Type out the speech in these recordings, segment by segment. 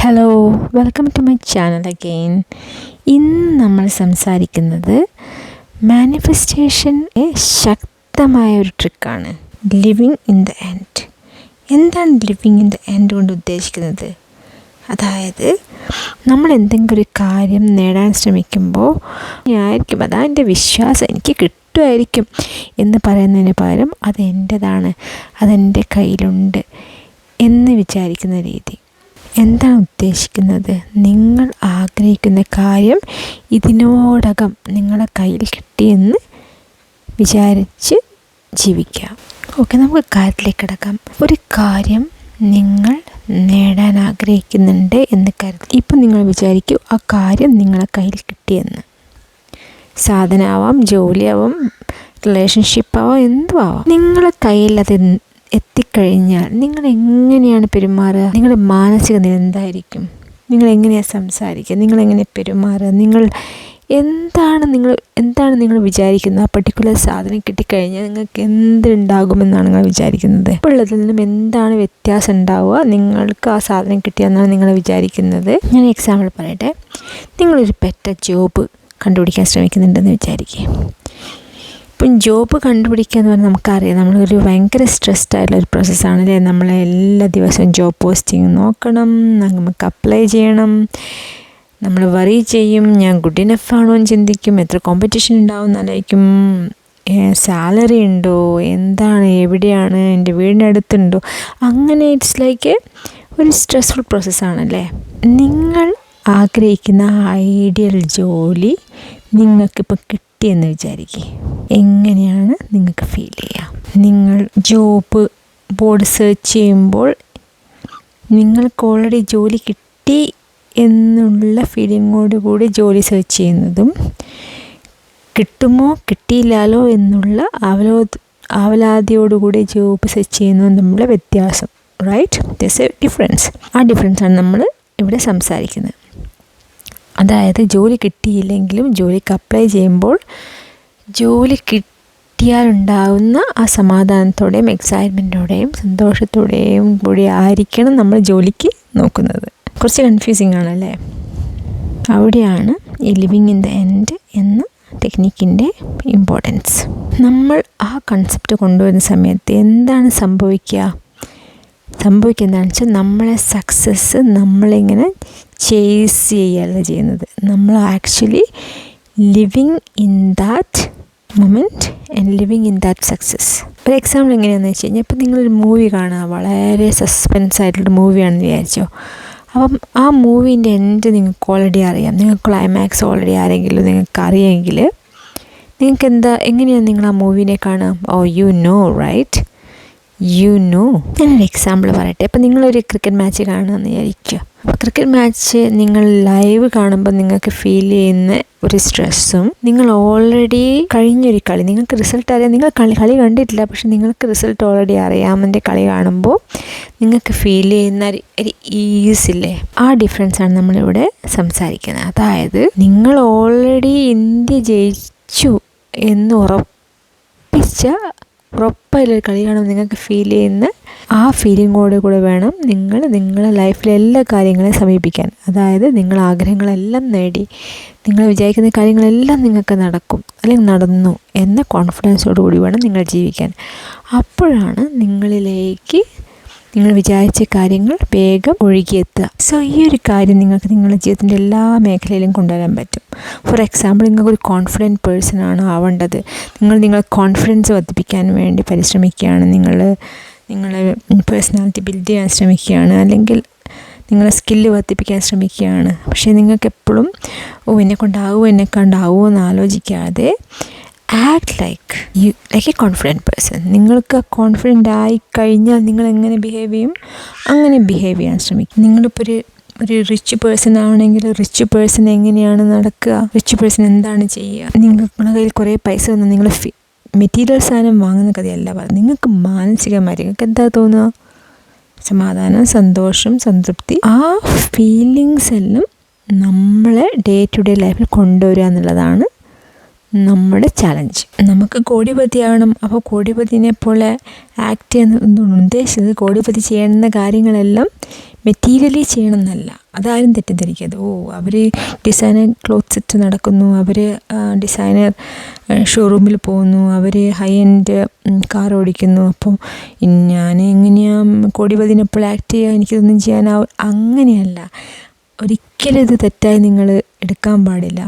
Hello, welcome to my channel again. ഇന്ന് നമ്മൾ സംസാരിക്കുന്നത് മാനിഫെസ്റ്റേഷൻ്റെ ശക്തമായ ഒരു ട്രിക്കാണ്, ലിവിങ് ഇൻ ദ എൻഡ്. എന്താണ് ലിവിങ് ഇൻ ദ എൻഡ് കൊണ്ട് ഉദ്ദേശിക്കുന്നത്? അതായത് നമ്മൾ എന്തെങ്കിലും ഒരു കാര്യം നേടാൻ ശ്രമിക്കുമ്പോൾ ആയിരിക്കും അതാ എൻ്റെ വിശ്വാസം, എനിക്ക് കിട്ടുമായിരിക്കും എന്ന് പറയുന്നതിന് പകരം അതെൻ്റെതാണ്, അതെൻ്റെ കയ്യിലുണ്ട് എന്ന് വിചാരിക്കുന്ന രീതി. എന്താണ് ഉദ്ദേശിക്കുന്നത്? നിങ്ങൾ ആഗ്രഹിക്കുന്ന കാര്യം ഇതിനോടകം നിങ്ങളുടെ കയ്യിൽ കിട്ടിയെന്ന് വിചാരിച്ച് ജീവിക്കാം. ഓക്കെ, നമുക്ക് കാര്യത്തിലേക്ക് കിടക്കാം. ഒരു കാര്യം നിങ്ങൾ നേടാൻ ആഗ്രഹിക്കുന്നുണ്ട് എന്ന് കരുതി. ഇപ്പം നിങ്ങൾ വിചാരിക്കൂ ആ കാര്യം നിങ്ങളുടെ കയ്യിൽ കിട്ടിയെന്ന്. സാധനമാവാം, ജോലിയാവാം, റിലേഷൻഷിപ്പാവാം, എന്തും ആവാം. നിങ്ങളുടെ കയ്യിൽ അത് എത്തിക്കഴിഞ്ഞാൽ നിങ്ങൾ എങ്ങനെയാണ് പെരുമാറുക? നിങ്ങളുടെ മാനസിക നില എന്തായിരിക്കും? നിങ്ങൾ എങ്ങനെയാണ് സംസാരിക്കുക? നിങ്ങളെങ്ങനെ പെരുമാറുക? എന്താണ് നിങ്ങൾ വിചാരിക്കുന്നത്? ആ പർട്ടിക്കുലർ സാധനം കിട്ടിക്കഴിഞ്ഞാൽ നിങ്ങൾക്ക് എന്തുണ്ടാകുമെന്നാണ് നിങ്ങൾ വിചാരിക്കുന്നത്? ഉള്ളതിൽ നിന്നും എന്താണ് വ്യത്യാസം ഉണ്ടാവുക നിങ്ങൾക്ക് ആ സാധനം കിട്ടിയെന്നാണ് നിങ്ങൾ വിചാരിക്കുന്നത്? ഞാൻ എക്സാമ്പിൾ പറയട്ടെ. നിങ്ങളൊരു പെറ്റ ജോബ് കണ്ടുപിടിക്കാൻ ശ്രമിക്കുന്നുണ്ടെന്ന് വിചാരിക്കുക. ഇപ്പം ജോബ് കണ്ടുപിടിക്കുക എന്ന് പറഞ്ഞാൽ നമുക്കറിയാം, നമ്മളൊരു ഭയങ്കര സ്ട്രെസ്ഡ് ആയിട്ടുള്ളൊരു പ്രോസസ്സാണല്ലേ. നമ്മൾ എല്ലാ ദിവസവും ജോബ് പോസ്റ്റിംഗ് നോക്കണം, നമുക്ക് അപ്ലൈ ചെയ്യണം, നമ്മൾ വറി ചെയ്യും, ഞാൻ ഗുഡ് ഇനഫ് ആണോ എന്ന് ചിന്തിക്കും, എത്ര കോമ്പറ്റീഷൻ ഉണ്ടാവും എന്നാലോചിക്കും, സാലറി ഉണ്ടോ, എന്താണ്, എവിടെയാണ്, എൻ്റെ വീടിനടുത്തുണ്ടോ, അങ്ങനെ ഇറ്റ്സ് ലൈക്ക് ഒരു സ്ട്രെസ്ഫുൾ പ്രോസസ്സാണല്ലേ. നിങ്ങൾ ആഗ്രഹിക്കുന്ന ഐഡിയൽ ജോലി നിങ്ങൾക്കിപ്പോൾ കിട്ടിയെന്ന് വിചാരിക്കുക. എങ്ങനെയാണ് നിങ്ങൾക്ക് ഫീൽ ചെയ്യുക? നിങ്ങൾ ജോബ് ബോർഡ് സെർച്ച് ചെയ്യുമ്പോൾ നിങ്ങൾക്ക് ഓൾറെഡി ജോലി കിട്ടി എന്നുള്ള ഫീലിങ്ങോട് കൂടി ജോലി സെർച്ച് ചെയ്യുന്നതും കിട്ടുമോ കിട്ടിയില്ലാലോ എന്നുള്ള ആവലാതിയോടുകൂടി ജോബ് സെർച്ച് ചെയ്യുന്നതും തമ്മിലുള്ള വ്യത്യാസം, റൈറ്റ്? This A difference. ആ ഡിഫറൻസാണ് നമ്മൾ ഇവിടെ സംസാരിക്കുന്നത്. അതായത് ജോലി കിട്ടിയില്ലെങ്കിലും ജോലിക്ക് അപ്ലൈ ചെയ്യുമ്പോൾ ജോലി കിട്ടിയാലുണ്ടാകുന്ന ആ സമാധാനത്തോടെയും എക്സൈറ്റ്മെൻറ്റോടെയും സന്തോഷത്തോടെയും കൂടി ആയിരിക്കണം നമ്മൾ ജോലിക്ക് നോക്കുന്നത്. കുറച്ച് കൺഫ്യൂസിങ് ആണല്ലേ. അവിടെയാണ് ഈ ലിവിങ് ഇൻ ദ എൻഡ് എന്ന ടെക്നിക്കിൻ്റെ ഇമ്പോർട്ടൻസ്. നമ്മൾ ആ കൺസെപ്റ്റ് കൊണ്ടുവരുന്ന സമയത്ത് എന്താണ് സംഭവിക്കുന്നതെന്ന് വെച്ചാൽ നമ്മളെ സക്സസ് നമ്മളിങ്ങനെ ചേസ് ചെയ്യല്ല ചെയ്യുന്നത്. നമ്മൾ actually living in that moment and living in that success. ഒരു എക്സാമ്പിൾ എങ്ങനെയാണെന്ന് വെച്ച് കഴിഞ്ഞാൽ, ഇപ്പം നിങ്ങളൊരു മൂവി കാണുക, വളരെ സസ്പെൻസ് ആയിട്ടുള്ള മൂവിയാണെന്ന് വിചാരിച്ചോ. അപ്പം ആ മൂവീൻ്റെ എൻഡ് നിങ്ങൾക്ക് ഓൾറെഡി അറിയാം, നിങ്ങൾക്ക് ക്ലൈമാക്സ് ഓൾറെഡി ആരെങ്കിലും നിങ്ങൾക്ക് അറിയാമെങ്കിൽ നിങ്ങൾക്ക് എങ്ങനെയാണ് നിങ്ങൾ ആ മൂവീനെ കാണുക? ഓ യു നോ, റൈറ്റ്? ഞാനൊരു എക്സാമ്പിൾ പറയട്ടെ. അപ്പം നിങ്ങളൊരു ക്രിക്കറ്റ് മാച്ച് കാണുകയെന്ന് വിചാരിക്കുക. അപ്പോൾ ക്രിക്കറ്റ് മാച്ച് നിങ്ങൾ ലൈവ് കാണുമ്പോൾ നിങ്ങൾക്ക് ഫീൽ ചെയ്യുന്ന ഒരു സ്ട്രെസ്സും, നിങ്ങൾ ഓൾറെഡി കഴിഞ്ഞൊരു കളി, നിങ്ങൾക്ക് റിസൾട്ട് അറിയാം, നിങ്ങൾ കളി കണ്ടിട്ടില്ല, പക്ഷെ നിങ്ങൾക്ക് റിസൾട്ട് ഓൾറെഡി അറിയാമെൻ്റെ കളി കാണുമ്പോൾ നിങ്ങൾക്ക് ഫീൽ ചെയ്യുന്ന ഒരു ഈസില്ലേ, ആ ഡിഫറൻസാണ് നമ്മളിവിടെ സംസാരിക്കുന്നത്. അതായത് നിങ്ങൾ ഓൾറെഡി ഇന്ത്യ ജയിച്ചു എന്ന് ഉറപ്പായിട്ടൊരു കളി കാണുമ്പോൾ നിങ്ങൾക്ക് ഫീൽ ചെയ്യുന്ന ആ ഫീലിങ്ങോട് കൂടെ വേണം നിങ്ങൾ നിങ്ങളുടെ ലൈഫിലെ എല്ലാ കാര്യങ്ങളെയും സമീപിക്കാൻ. അതായത് നിങ്ങൾ ആഗ്രഹങ്ങളെല്ലാം നേടി, നിങ്ങൾ വിചാരിക്കുന്ന കാര്യങ്ങളെല്ലാം നിങ്ങൾക്ക് നടക്കും അല്ലെങ്കിൽ നടന്നു എന്ന കോൺഫിഡൻസോട് കൂടി വേണം നിങ്ങൾ ജീവിക്കാൻ. അപ്പോഴാണ് നിങ്ങളിലേക്ക് നിങ്ങൾ വിചാരിച്ച കാര്യങ്ങൾ വേഗം ഒഴുകിയെത്തുക. സോ ഈ ഒരു കാര്യം നിങ്ങൾക്ക് നിങ്ങളുടെ ജീവിതത്തിൻ്റെ എല്ലാ മേഖലയിലും കൊണ്ടുവരാൻ പറ്റും. ഫോർ എക്സാമ്പിൾ, നിങ്ങൾക്കൊരു കോൺഫിഡൻറ്റ് പേഴ്സണാണ് ആവേണ്ടത്. നിങ്ങളുടെ കോൺഫിഡൻസ് വർദ്ധിപ്പിക്കാൻ വേണ്ടി പരിശ്രമിക്കുകയാണ്, നിങ്ങളെ പേഴ്സണാലിറ്റി ബിൽഡ് ചെയ്യാൻ ശ്രമിക്കുകയാണ്, അല്ലെങ്കിൽ നിങ്ങളെ സ്കില്ല് വർദ്ധിപ്പിക്കാൻ ശ്രമിക്കുകയാണ്. പക്ഷേ നിങ്ങൾക്ക് എപ്പോഴും എന്നെക്കൊണ്ടാവുമോ എന്ന് ആലോചിക്കാതെ act like A confident person. നിങ്ങൾക്ക് കോൺഫിഡൻ്റ് ആയിക്കഴിഞ്ഞാൽ നിങ്ങൾ എങ്ങനെ ബിഹേവ് ചെയ്യും അങ്ങനെ ബിഹേവ് ചെയ്യാൻ ശ്രമിക്കും. നിങ്ങളിപ്പോൾ ഒരു റിച്ച് പേഴ്സൺ ആണെങ്കിൽ റിച്ച് പേഴ്സൺ എങ്ങനെയാണ് നടക്കുക, റിച്ച് പേഴ്സൺ എന്താണ് ചെയ്യുക, നിങ്ങളുടെ കയ്യിൽ കുറേ പൈസ വന്നാൽ നിങ്ങൾ മെറ്റീരിയൽ സാധനം വാങ്ങുന്ന കഥയല്ല പറയുന്നത്. നിങ്ങൾക്ക് മാനസികമായിട്ട് നിങ്ങൾക്ക് എന്താ തോന്നുക? സമാധാനം, സന്തോഷം, സംതൃപ്തി, ആ ഫീലിങ്സ് എല്ലാം നമ്മളെ ഡേ ടു ഡേ ലൈഫിൽ കൊണ്ടുവരിക എന്നുള്ളതാണ് നമ്മുടെ ചലഞ്ച്. നമുക്ക് കോടിപതിയാവണം. അപ്പോൾ കോടിപതിനെ പോലെ ആക്ട് ചെയ്യുന്ന ഉദ്ദേശിച്ചത് കോടിപതി ചെയ്യുന്ന കാര്യങ്ങളെല്ലാം മെറ്റീരിയലി ചെയ്യണം എന്നല്ല, അതാരും തെറ്റിദ്ധരിക്കരുത്. അവർ ഡിസൈനർ ക്ലോത്ത്സ് ഇട്ട് നടക്കുന്നു, അവർ ഡിസൈനർ ഷോറൂമിൽ പോകുന്നു, അവർ ഹൈ എൻഡ് കാർ ഓടിക്കുന്നു, അപ്പോൾ ഞാൻ എങ്ങനെയാണ് കോടിപതിനെപ്പോൾ ആക്ട് ചെയ്യുക, എനിക്കിതൊന്നും ചെയ്യാനാവും, അങ്ങനെയല്ല. ഒരിക്കലും ഇത് തെറ്റായി നിങ്ങൾ എടുക്കാൻ പാടില്ല.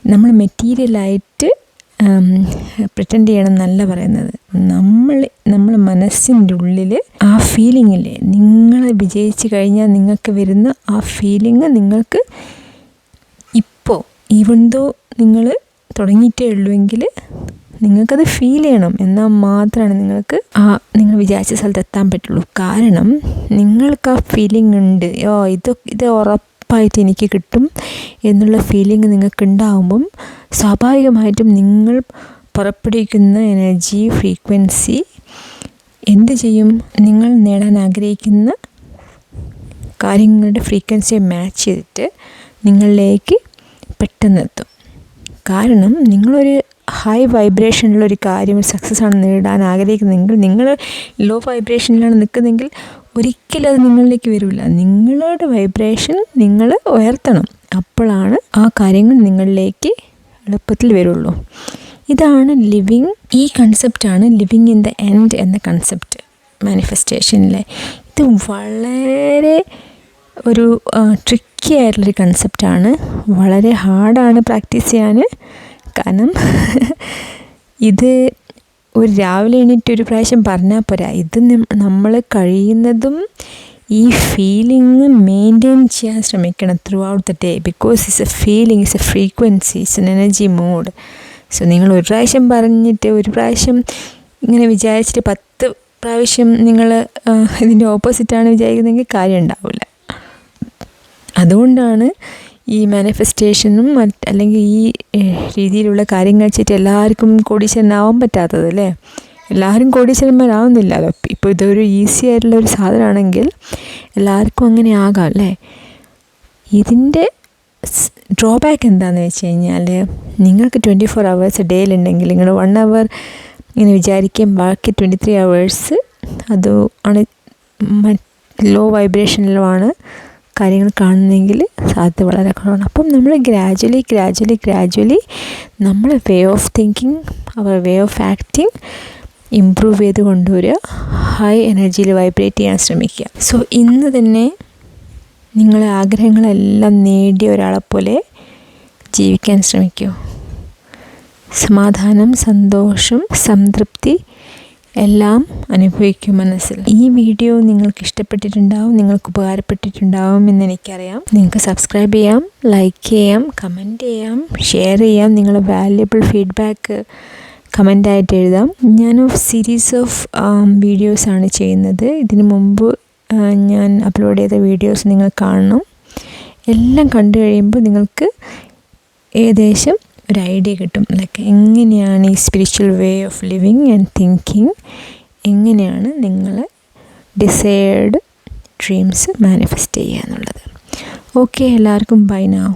നമ്മൾ മെറ്റീരിയലായിട്ട് പ്രിറ്റൻഡ് ചെയ്യണം എന്നല്ല പറയുന്നത്. നമ്മളെ മനസ്സിൻ്റെ ഉള്ളിൽ ആ ഫീലിങ്ങില്ലേ, നിങ്ങൾ വിജയിച്ച് കഴിഞ്ഞാൽ നിങ്ങൾക്ക് വരുന്ന ആ ഫീലിങ് നിങ്ങൾക്ക് ഇപ്പോൾ ഈവൻ നിങ്ങൾ തുടങ്ങിയിട്ടേ ഉള്ളുവെങ്കിൽ നിങ്ങൾക്കത് ഫീൽ ചെയ്യണം. എന്നാൽ മാത്രമാണ് നിങ്ങൾക്ക് നിങ്ങൾ വിചാരിച്ച സ്ഥലത്ത് എത്താൻ പറ്റുള്ളൂ. കാരണം നിങ്ങൾക്ക് ആ ഫീലിംഗ് ഉണ്ട്, ഇത് ഉറപ്പായിട്ട് എനിക്ക് കിട്ടും എന്നുള്ള ഫീലിംഗ് നിങ്ങൾക്ക് ഉണ്ടാകുമ്പം സ്വാഭാവികമായിട്ടും നിങ്ങൾ പുറപ്പെടുവിക്കുന്ന എനർജി ഫ്രീക്വൻസി എന്ത് ചെയ്യും, നിങ്ങൾ നേടാൻ ആഗ്രഹിക്കുന്ന കാര്യങ്ങളുടെ ഫ്രീക്വൻസിയെ മാച്ച് ചെയ്തിട്ട് നിങ്ങളിലേക്ക് പെട്ടെന്നെത്തും. കാരണം നിങ്ങളൊരു ഹൈ വൈബ്രേഷനിലുള്ളൊരു കാര്യം സക്സസ് ആണ് നേടാൻ ആഗ്രഹിക്കുന്നതെങ്കിൽ, നിങ്ങൾ ലോ വൈബ്രേഷനിലാണ് നിൽക്കുന്നതെങ്കിൽ ഒരിക്കലും അത് നിങ്ങളിലേക്ക് വരില്ല. നിങ്ങളുടെ വൈബ്രേഷൻ നിങ്ങൾ ഉയർത്തണം, അപ്പോഴാണ് ആ കാര്യങ്ങൾ നിങ്ങളിലേക്ക് എളുപ്പത്തിൽ വരുള്ളൂ. ഇതാണ് ലിവിങ്. ഈ കൺസെപ്റ്റാണ് ലിവിങ് ഇൻ ദ എൻഡ് എന്ന കൺസെപ്റ്റ് മാനിഫെസ്റ്റേഷനിലെ. ഇത് വളരെ ഒരു ട്രിക്കി ആയിട്ടുള്ളൊരു കൺസെപ്റ്റാണ്. വളരെ ഹാർഡാണ് പ്രാക്ടീസ് ചെയ്യാൻ. കാരണം ഇത് ഒരു രാവിലെ എണീറ്റ് ഒരു പ്രാവശ്യം പറഞ്ഞാൽ പോരാ. ഇത് നമ്മൾ കഴിയുന്നതും ഈ ഫീലിംഗ് മെയിൻറ്റെയിൻ ചെയ്യാൻ ശ്രമിക്കണം throughout the day. Because it's a feeling, it's a frequency, it's an energy mode. So നിങ്ങൾ ഒരു പ്രാവശ്യം പറഞ്ഞിട്ട് ഒരു പ്രാവശ്യം ഇങ്ങനെ വിചാരിച്ചിട്ട് 10 പ്രാവശ്യം നിങ്ങൾ ഇതിൻ്റെ ഓപ്പോസിറ്റാണ് വിചാരിക്കുന്നതെങ്കിൽ കാര്യം ഉണ്ടാവില്ല. അതുകൊണ്ടാണ് ഈ മാനിഫെസ്റ്റേഷനും അല്ലെങ്കിൽ ഈ രീതിയിലുള്ള കാര്യങ്ങൾ വെച്ചിട്ട് എല്ലാവർക്കും കോടീശ്വരനാവാൻ പറ്റാത്തത് അല്ലേ. എല്ലാവരും കോടീശ്വരന്മാരാവുന്നില്ലല്ലോ. ഇപ്പോൾ ഇതൊരു ഈസി ആയിട്ടുള്ള ഒരു സാധനമാണെങ്കിൽ എല്ലാവർക്കും അങ്ങനെ ആകാം അല്ലേ. ഇതിൻ്റെ ഡ്രോബാക്ക് എന്താണെന്ന് വെച്ച് കഴിഞ്ഞാൽ, നിങ്ങൾക്ക് 24 hours ഡേയിലുണ്ടെങ്കിൽ നിങ്ങൾ 1 hour ഇങ്ങനെ വിചാരിക്കും, ബാക്കി 23 hours അത് ആണ് ലോ വൈബ്രേഷനിലുമാണ് കാര്യങ്ങൾ കാണുന്നതെങ്കിൽ സാധ്യത വളരെ കുറവാണ്. അപ്പം നമ്മൾ ഗ്രാജ്വലി നമ്മളെ വേ ഓഫ് തിങ്കിങ്, അവർ വേ ഓഫ് ആക്ടിങ് ഇമ്പ്രൂവ് ചെയ്ത് കൊണ്ടുവരിക, ഹൈ എനർജിയിൽ വൈബ്രേറ്റ് ചെയ്യാൻ ശ്രമിക്കുക. സോ ഇന്ന് തന്നെ നിങ്ങളെ ആഗ്രഹങ്ങളെല്ലാം നേടിയ ഒരാളെപ്പോലെ ജീവിക്കാൻ ശ്രമിക്കൂ. സമാധാനം, സന്തോഷം, സംതൃപ്തി എല്ലാം അനുഭവിക്കും മനസ്സിൽ. ഈ വീഡിയോ നിങ്ങൾക്ക് ഇഷ്ടപ്പെട്ടിട്ടുണ്ടാവും, നിങ്ങൾക്ക് ഉപകാരപ്പെട്ടിട്ടുണ്ടാവും എന്ന് എനിക്കറിയാം. നിങ്ങൾക്ക് സബ്സ്ക്രൈബ് ചെയ്യാം, ലൈക്ക് ചെയ്യാം, കമൻറ്റ് ചെയ്യാം, ഷെയർ ചെയ്യാം. നിങ്ങളുടെ വാല്യുബിൾ ഫീഡ്ബാക്ക് കമൻ്റായിട്ട് എഴുതാം. ഞാൻ സീരീസ് ഓഫ് വീഡിയോസാണ് ചെയ്യുന്നത്. ഇതിനു മുമ്പ് ഞാൻ അപ്ലോഡ് ചെയ്ത വീഡിയോസ് നിങ്ങൾ കാണണം. എല്ലാം കണ്ടു കഴിയുമ്പോൾ നിങ്ങൾക്ക് ഏകദേശം ഒരു ഐഡിയ കിട്ടും. ലൈക്ക് എങ്ങനെയാണ് ഈ spiritual way of living and thinking, എങ്ങനെയാണ് നിങ്ങൾ ഡിസൈർഡ് ഡ്രീംസ് മാനിഫെസ്റ്റ് ചെയ്യുക എന്നുള്ളത്. ഓക്കെ, എല്ലാവർക്കും ബൈ നൗ.